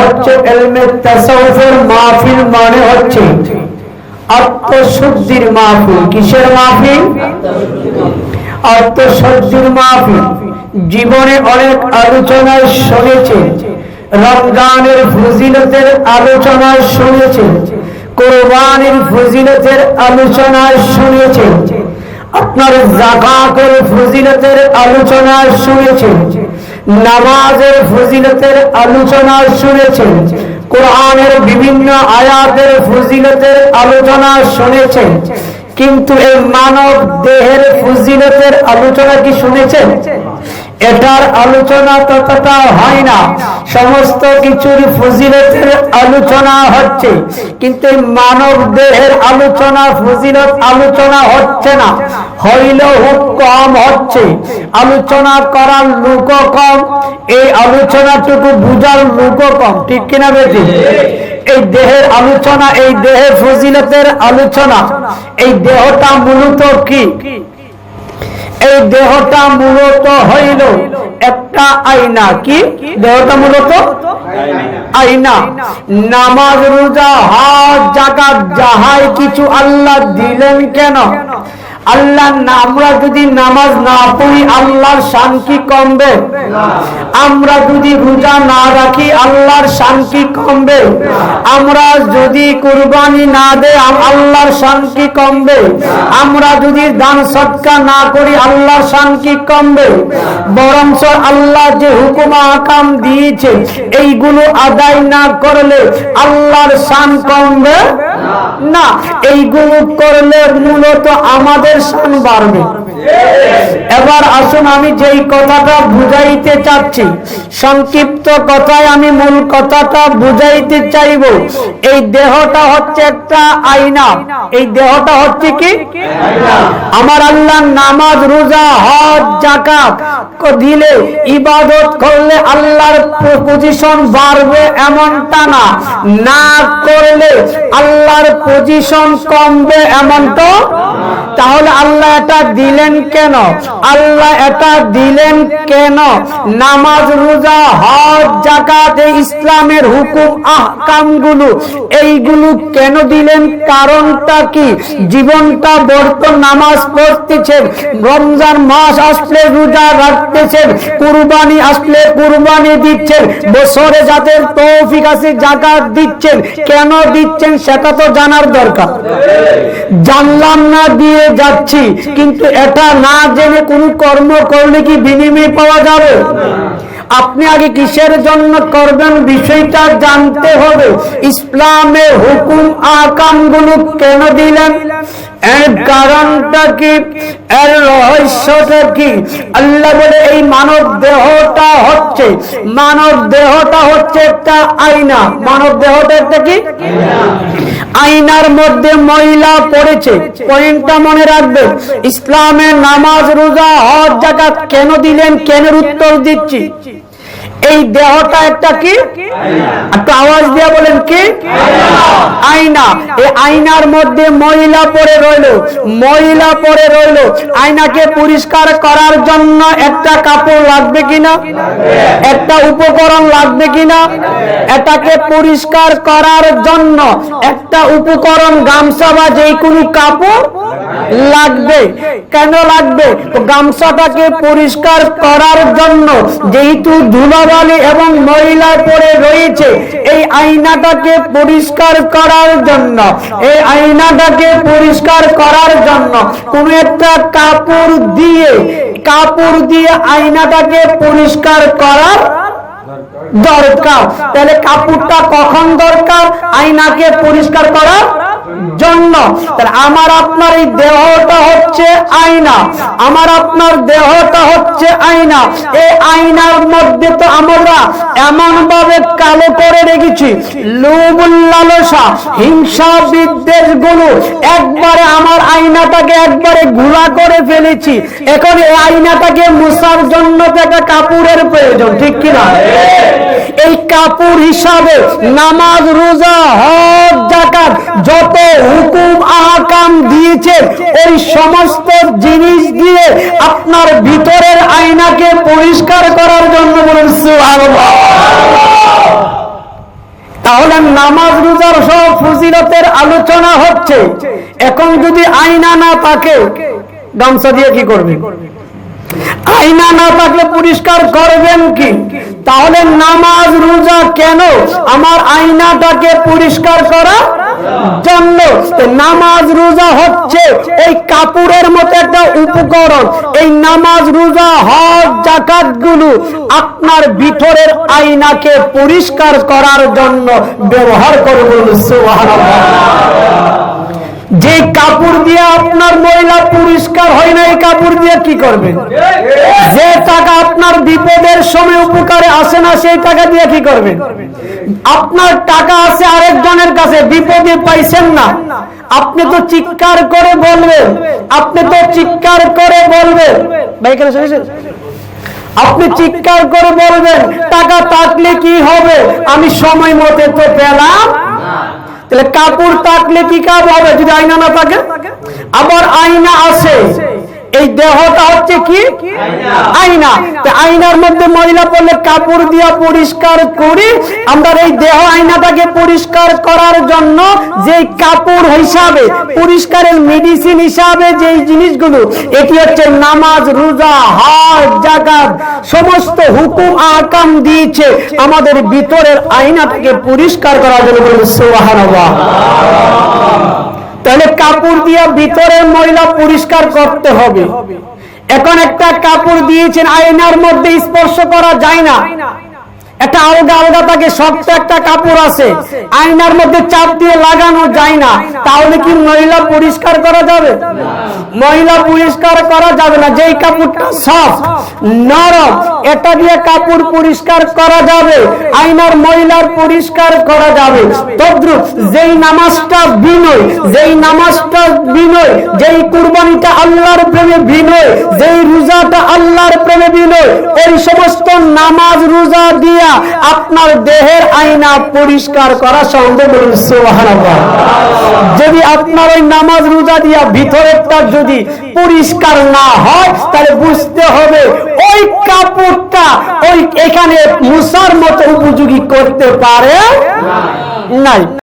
হচ্ছে ইলমে তাসাউফের মাহফিল মানে হচ্ছে আত্মশুদ্ধির মাহফিল। কিসের মাহফিল? আত্মশুদ্ধির মাহফিল। জীবনে অনেক আলোচনা শুনেছেন, রমজানের ফজিলতের আলোচনা শুনেছেন, কুরবানির ফজিলতের আলোচনা শুনেছেন, আপনার যাকাতের ফজিলতের আলোচনা শুনেছেন, নামাজের ফজিলতের আলোচনা শুনেছেন, কোরআনের বিভিন্ন আয়াতের ফজিলতের আলোচনা শুনেছেন, কিন্তু এই মানব দেহের ফজিলতের আলোচনা কি শুনেছেন? এটার আলোচনা ততটা হয় না। সমস্ত কিছুর ফজিলতের আলোচনা হচ্ছে, কিন্তু মানব দেহের আলোচনা ফজিলত আলোচনা হচ্ছে না। হইলেও কম হচ্ছে, আলোচনা করার লোকও কম, এই আলোচনাটুকু বুঝার লোকও কম। ঠিক কিনা বেটি? এই দেহের আলোচনা, এই দেহের ফজিলতের আলোচনা, এই দেহটা মূলত কি? এই দেহটা মূলত হইল একটা আয়না। কি দেহটা? মূলত আয়না। নামাজ, রোজা, হজ, যাকাত যাহাই কিছু আল্লাহ দিলেন কেন? আল্লাহ আমরা যদি নামাজ না পড়ি আল্লাহর শান কি কমবে? আমরা যদি রোজা না রাখি আল্লাহর শান কি কমবে? আমরা যদি কুরবানি না দেই আল্লাহর শান কি কমবে? আমরা যদি দান সদকা না করি আল্লাহর শান কি কমবে? বরঞ্চ আল্লাহ যে হুকুম আহকাম দিয়েছে এইগুলো আদায় না করলে আল্লাহর শান কমবে না। এইগুলো করলে মূলত আমাদের শান বাড়বে। এবার আসুন আমি যেই কথাটা বুঝাইতে চাচ্ছি, সংক্ষিপ্ত কথায় আমি মূল কথাটা বুঝাইতে চাইব। এই দেহটা হচ্ছে একটা আয়না। এই দেহটা হচ্ছে কি? আমার আল্লাহ নামাজ, রোজা, হজ, যাকাত দিলে, ইবাদত করলে আল্লাহর পজিশন বাড়বে এমনটা না, না করলে আল্লাহর পজিশন কমবে এমনটা। তাহলে আল্লাহ এটা দিলেন কেন? আল্লাহ এটা দিলেন কেন? নামাজ, রোজা, হজ, যাকাত, এই ইসলামের হুকুম আহকামগুলো এইগুলো কেন দিলেন? কারণটা কি? জীবনটা বর্তমান নামাজ পড়তেছেন, রমজান মাস আসলে রোজা রাখতেছেন, কুরবানি আসলে কুরবানি দিচ্ছেন, বছরে যাদের তৌফিক আছে যাকাত দিচ্ছেন। কেন দিচ্ছেন সেটা তো জানার দরকার। জানলাম না দিয়ে যাচ্ছি, কিন্তু এটা না জেনে কোন কর্ম করলে কি বিনিময় পাওয়া যাবে? আপনি আগে কিসের জন্য করবেন বিষয়টা জানতে হবে। ইসলামের হুকুম আহকামগুলো কেন দিলেন? এর কারণটা কি? এর রহস্যটা কি? আল্লাহ বলে এই মানব দেহটা হচ্ছে একটা আয়না। মানব দেহটা একটা কি? আয়নার মধ্যে ময়লা পড়েছে। পয়েন্টটা মনে রাখবে। ইসলামের নামাজ, রোজা, হজ, যাকাত কেন দিলেন? কেনের উত্তর দিচ্ছি। এই দেহটা একটা কি? একটু আওয়াজ দিয়ে বলেন কি? আয়না। এই আয়নার মধ্যে ময়লা পড়ে রইল। আয়নাকে পরিষ্কার করার জন্য একটা কাপড় লাগবে কিনা? একটা উপকরণ লাগবে কিনা? এটাকে পরিষ্কার করার জন্য একটা উপকরণ, গামছা বা যে কোনো কাপড় লাগবে। কেন লাগবে? গামছাটাকে পরিষ্কার করার জন্য যেহেতু ধুলাবালি এবং ময়লা পড়ে রয়েছে, এই আয়নাটাকে পরিষ্কার করার জন্য, কোন একটা কাপড় দিয়ে আয়নাটাকে পরিষ্কার করার দরকার। তাহলে কাপড়টা কখন দরকার? আয়নাকে পরিষ্কার করার জন্য। তাহলে আমার আপনার এই দেহটা হচ্ছে আয়না। এই আয়নার মধ্যে তো আমরা এমন ভাবে কালো করে রেখেছি, লোভ, লালসা, হিংসা, বিদ্বেষ গুলো একবারে আমার আয়নাটাকে একবারে ঘোলা করে ফেলেছি। এখন এই আয়নাটাকে মুছার জন্য একটা কাপড়ের প্রয়োজন। ঠিক কিনা? এই কাপড় হিসাবে নামাজ, রোজা, হজ, যাকাত যত হুকুম আহকাম দিয়েছে ওই সমস্ত জিনিস দিয়ে আপনার ভিতরের আয়নাকে পরিষ্কার করার জন্য বলেন সুবহানাল্লাহ। তাহলে নামাজ রোজার সব ফজিলতের আলোচনা হচ্ছে। এখন যদি আয়না না থাকে, গামছা দিয়ে কি করবেন? আয়না না থাকলে পরিষ্কার করবেন কি? তাহলে নামাজ রোজা কেন? আমার আয়নাটাকে পরিষ্কার করার জন্য। নামাজ রোজা হচ্ছে এই কাপড়ের মতো একটা উপকরণ। এই নামাজ রোজা হজ যাকাত গুলো আপনার ভিতরের আয়নাকে পরিষ্কার করার জন্য ব্যবহার করবেন। সুবহানাল্লাহ। যে কাপড় দিয়ে আপনার ময়লা পরিষ্কার হয় না, এই কাপড় দিয়ে কি করবেন? যে টাকা আপনার বিপদের সময় উপকারে আসে না, সেই টাকা দিয়ে কি করবেন? আপনার টাকা আছে আরেকজনের কাছে, বিপদে পাইছেন না, আপনি তো চিৎকার করে বলবেন, আপনি তো চিৎকার করে বলবেন, ভাই কেন শুনেছেন? আপনি চিৎকার করে বলবেন, টাকা থাকলে কি হবে, আমি সময় মতো তো পেলাম। তাহলে কাপড় থাকলে কি কাজ হবে যদি আয়না না থাকে? আবার আয়না আছে, এই দেহটা হচ্ছে কি আয়না। আয়নার মধ্যে ময়লা পড়লে কাপড় দিয়ে পরিষ্কার করি আমরা। এই দেহ আয়নাটাকে পরিষ্কার করার জন্য যে কাপড় হিসাবে, পরিষ্কারের মেডিসিন হিসাবে যে জিনিসগুলো, এটি হচ্ছে নামাজ রোজা হজ যাকাত, সমস্ত হুকুম আহকাম দিয়েছে আমাদের ভিতরের আয়নাটাকে পরিষ্কার করার জন্য। সুবহানাল্লাহ। তাহলে কাপড় দিয়ে ভিতরের ময়লা পরিষ্কার করতে হবে। এখন একটা কাপড় দিয়েছেন, আয়নার মধ্যে স্পর্শ করা যায় না, একটা আলগা আলগা থাকে, শক্ত একটা কাপড় আছে, আয়নার মধ্যে চাপ দিয়ে লাগানো যায় না, তাহলে কি ময়লা পরিষ্কার করা যাবে? ময়লা পরিষ্কার করা যাবে না। যেই কাপড়টা সফট নরম, এটা দিয়ে কাপড় পরিষ্কার করা যাবে, আয়নার ময়লার পরিষ্কার করা যাবে। তদ্রুপ যেই নামাজটা বিনয়, যেই নামাজটা বিনয়, যেই কুরবানিটা আল্লাহর প্রেমে বিনয়, যেই রোজাটা আল্লাহর প্রেমে বিনয়, এই সমস্ত নামাজ রোজা দিয়া আপনার দেহের আয়না পরিষ্কার করা সম্ভব। সুবহানাল্লাহ। যদি আপনার ওই নামাজ রোজা দিয়া ভিতরেরটা যদি পরিষ্কার না হয়, তাহলে বুঝতে হবে ওই কাপড়টা ওই এখানে মুসার মতো উপযোগী করতে পারে নাই।